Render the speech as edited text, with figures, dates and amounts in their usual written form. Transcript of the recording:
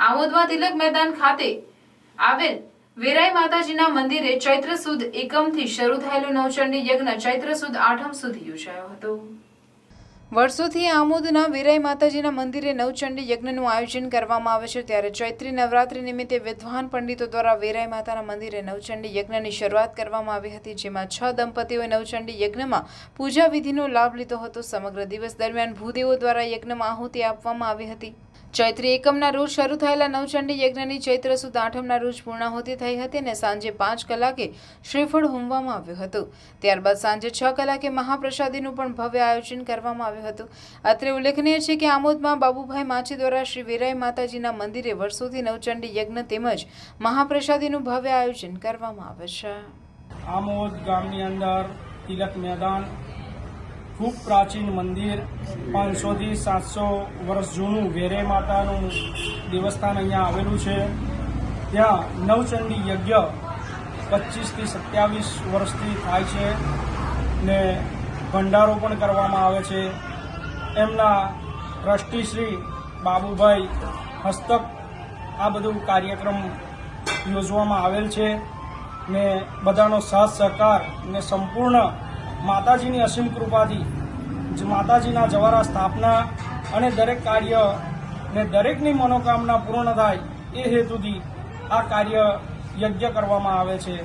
આમોદમાં તિલક મેદાન ખાતે આવેલ વેરાઈ માતાજીના મંદિરે ચૈત્ર સુદ એકમથી શરૂ થયેલો નવચંડી યજ્ઞ ચૈત્ર સુદ આઠમ સુધી યોજાયો હતો। વર્ષોથી આમોદના વેરાઈ માતાજીના મંદિરે નવચંડી યજ્ઞનું આયોજન કરવામાં આવે છે, ત્યારે ચૈત્રી નવરાત્રી નિમિત્તે વિદ્વાન પંડિતો દ્વારા વેરાઈ માતાના મંદિરે નવચંડી યજ્ઞની શરૂઆત કરવામાં આવી હતી, જેમાં 6 દંપતીઓએ નવચંડી યજ્ઞમાં પૂજા વિધિનો લાભ લીધો હતો। સમગ્ર દિવસ દરમિયાન ભૂદેવો દ્વારા યજ્ઞમાં આહુતિ આપવામાં આવી હતી। ચૈત્રી એકમના રોજ શરૂ થયેલા નવચંડી યજ્ઞની ચૈત્ર સુદ આઠમના રોજ પૂર્ણાહુતિ થઈ હતી અને સાંજે 5 કલાકે શ્રીફળ હોમવામાં આવ્યું હતું। ત્યારબાદ સાંજે 6 કલાકે મહાપ્રસાદીનું પણ ભવ્ય આયોજન કરવામાં આવ્યું હતું। અત્રે ઉલ્લેખનીય છે કે આમોદમાં બાબુભાઈ માછી દ્વારા શ્રી વેરાઈ માતાજીના મંદિરે વર્ષોથી નવચંડી યજ્ઞ તેમજ મહાપ્રસાદીનું ભવ્ય આયોજન કરવામાં આવે છે। આમોદ ગામની અંદર તિલક મેદાન ખૂબ પ્રાચીન મંદિર, 500 થી 700 વર્ષ જૂનું વેરાઈ માતાનું દેવસ્થાન અહીંયા આવેલું છે। ત્યાં નવચંડી યજ્ઞ 25 થી 27 વર્ષથી થાય છે ને ભંડારો પણ કરવામાં આવે છે। એમના ટ્રસ્ટી શ્રી બાબુભાઈ હસ્તક આ બધું કાર્યક્રમ યોજવામાં આવેલ છે ને બધાનો સાથ સહકાર ને સંપૂર્ણ માતાજીની અસીમ કૃપાથી માતાજીના જવારા સ્થાપના અને દરેક કાર્ય ને દરેકની મનોકામના પૂર્ણ થાય એ હેતુથી આ કાર્ય યજ્ઞ કરવામાં આવે છે।